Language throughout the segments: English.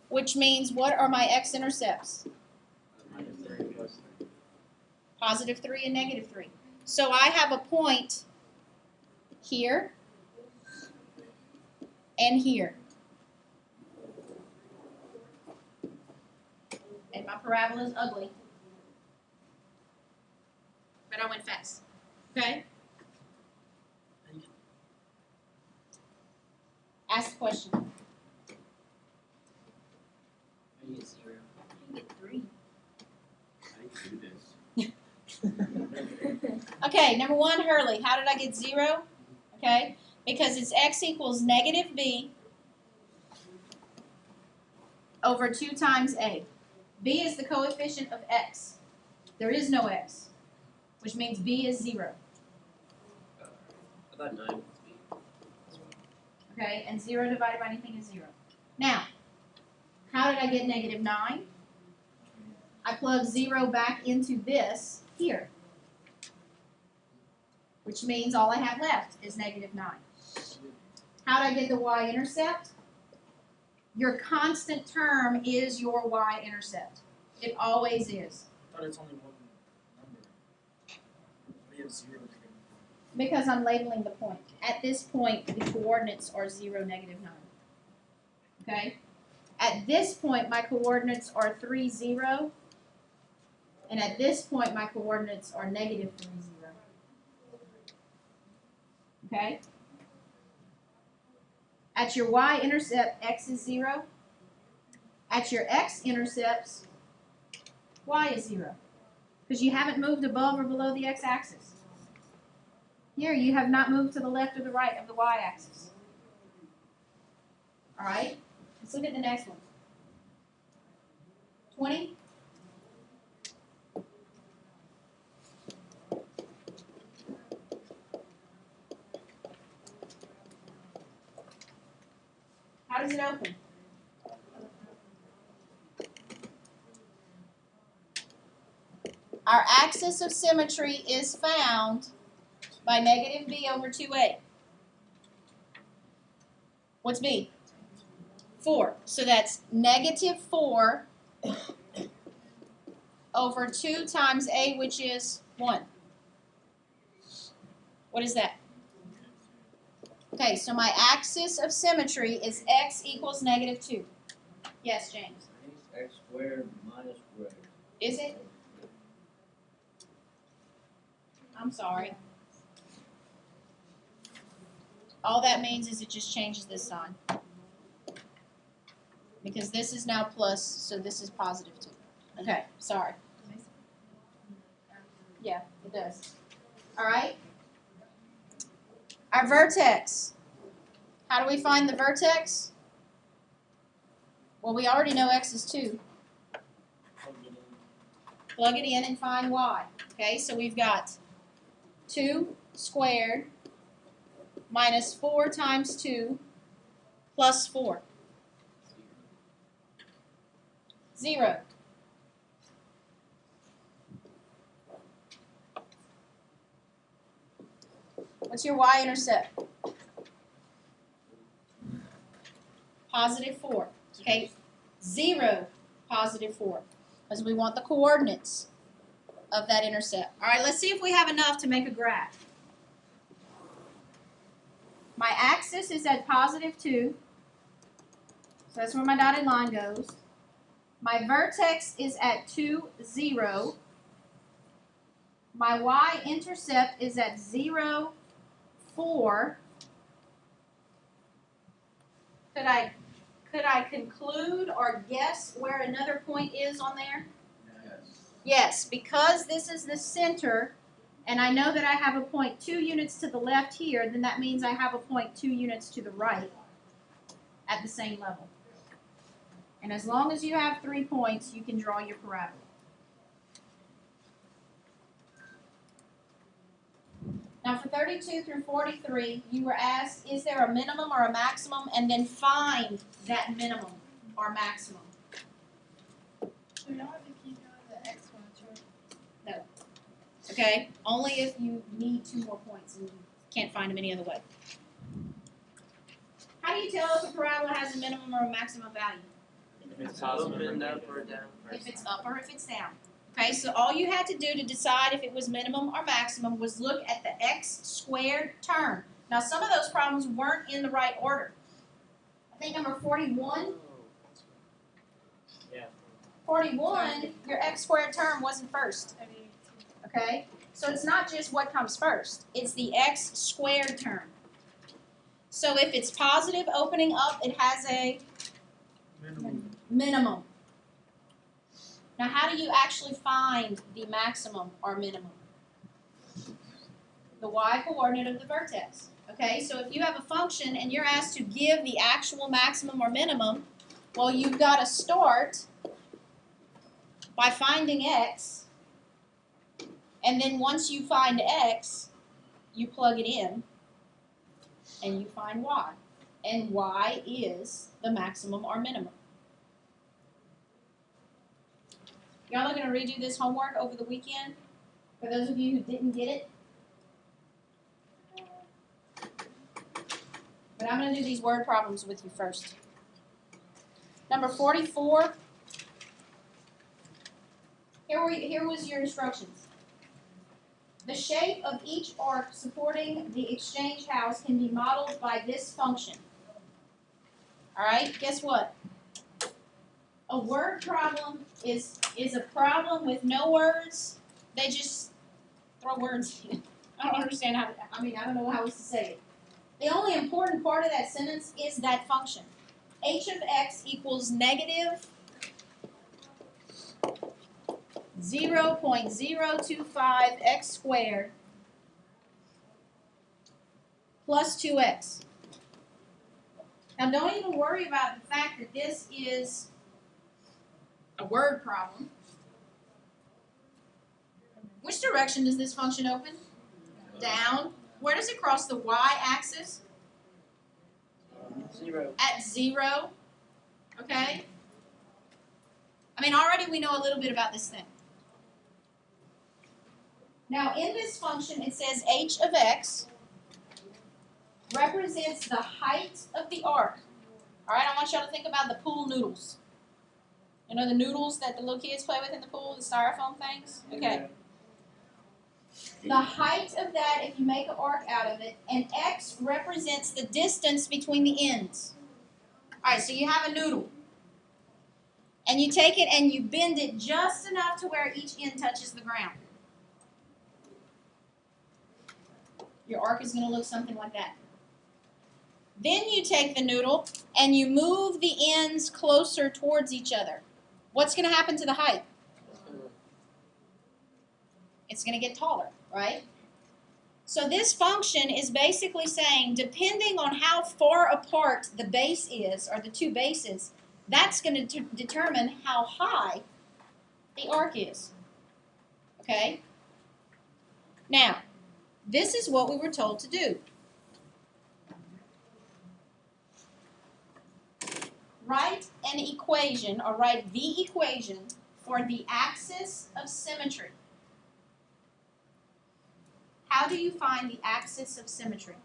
which means what are my x-intercepts? Positive 3 and negative 3. So I have a point here and here. And my parabola is ugly. But I went fast. Okay? Ask the question. I get 0. You get 3. I do this. Okay, number 1, Hurley. How did I get 0? Okay, because it's x equals negative b over 2 times a. B is the coefficient of x. There is no x, which means b is 0. I thought 9 was B. Okay, and 0 divided by anything is 0. Now, how did I get negative 9? I plug 0 back into this here, which means all I have left is negative 9. How did I get the y-intercept? Your constant term is your y-intercept. It always is. I thought it's only one number. We have 0. Because I'm labeling the point. At this point, the coordinates are 0, negative 9. Okay? At this point, my coordinates are 3, 0. And at this point, my coordinates are negative 3, 0. Okay? At your y-intercept, x is 0. At your x-intercepts, y is 0. Because you haven't moved above or below the x-axis. Here, you have not moved to the left or the right of the y-axis. All right? Let's look at the next one. 20. How does it open? Our axis of symmetry is found by negative b over 2a. What's b? 4. So that's negative 4 over 2 times a, which is 1. What is that? Okay, so my axis of symmetry is x equals negative 2. Yes, James? X squared minus squared. Is it? I'm sorry. All that means is it just changes this sign. Because this is now plus, so this is positive 2. Okay, sorry. Yeah, it does. All right? Our vertex. How do we find the vertex? Well, we already know x is 2. Plug it in and find y. Okay, so we've got 2 squared minus 4 times 2 plus 4. 0. What's your y-intercept? Positive 4. Okay, 0, positive 4. Because we want the coordinates of that intercept. All right, let's see if we have enough to make a graph. My axis is at positive 2. So that's where my dotted line goes. My vertex is at 2, 0. My y-intercept is at 0, 4. Could I conclude or guess where another point is on there? Yes. Yes, because this is the center, and I know that I have a point 2 units to the left here, then that means I have a point 2 units to the right at the same level. And as long as you have 3 points, you can draw your parabola. Now for 32 through 43, you were asked, is there a minimum or a maximum? And then find that minimum or maximum. So y'all have to keep doing the X one, sure. No. Okay? Only if you need 2 more points and you can't find them any other way. How do you tell if a parabola has a minimum or a maximum value? If it's open, up, or down. If it's up or if it's down. Okay, so all you had to do to decide if it was minimum or maximum was look at the x squared term. Now, some of those problems weren't in the right order. I think number 41, Yeah. 41, your x squared term wasn't first. Okay, so it's not just what comes first, it's the x squared term. So if it's positive opening up, it has a minimum. Now, how do you actually find the maximum or minimum? The y-coordinate of the vertex. Okay, so if you have a function and you're asked to give the actual maximum or minimum, well, you've got to start by finding x, and then once you find x, you plug it in, and you find y. And y is the maximum or minimum. Y'all are going to redo this homework over the weekend? For those of you who didn't get it? But I'm going to do these word problems with you first. Number 44. Here was your instructions. The shape of each arc supporting the exchange house can be modeled by this function. All right, guess what? A word problem is a problem with no words. They just throw words in. I don't understand how, I don't know how else to say it. The only important part of that sentence is that function. H of x equals negative 0.025 x squared plus 2x. Now, don't even worry about the fact that this is a word problem. Which direction does this function open? Down. Where does it cross the y-axis? 0. At 0. Okay? Already we know a little bit about this thing. Now, in this function, it says h of x represents the height of the arc. All right, I want y'all to think about the pool noodles. You know the noodles that the little kids play with in the pool, the styrofoam things? Okay. The height of that, if you make an arc out of it, and x represents the distance between the ends. All right, so you have a noodle. And you take it and you bend it just enough to where each end touches the ground. Your arc is going to look something like that. Then you take the noodle and you move the ends closer towards each other. What's going to happen to the height? It's going to get taller, right? So this function is basically saying, depending on how far apart the base is, or the two bases, that's going to determine how high the arc is. Okay? Now, this is what we were told to do. Write an equation, or write the equation for the axis of symmetry. How do you find the axis of symmetry?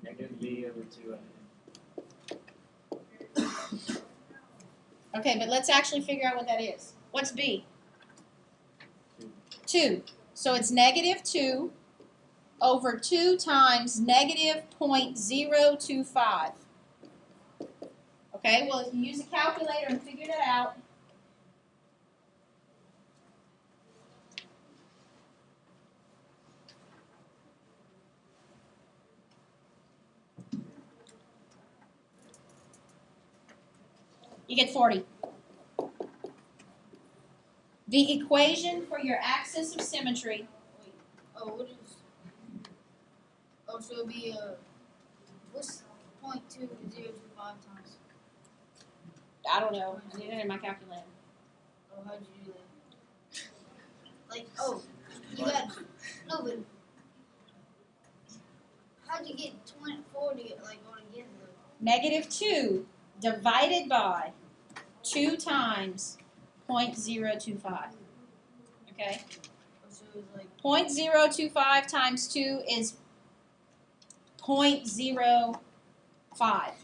Negative b over 2a. Okay, but let's actually figure out what that is. What's b? 2. So it's negative 2 over 2 times negative 0.025. Okay, well, if you use a calculator and figure that out, you get 40. The equation for your axis of symmetry. Wait. Oh, what is? Oh, so it'll be what's 0.2025 times? I don't know. I did it in my calculator. Oh, how'd you do that? Like, oh, you got no, but how'd you get 40 like on again though? Negative 2 divided by 2 times 0.025. Okay? So it was like 0.025 times 2 is 0.05.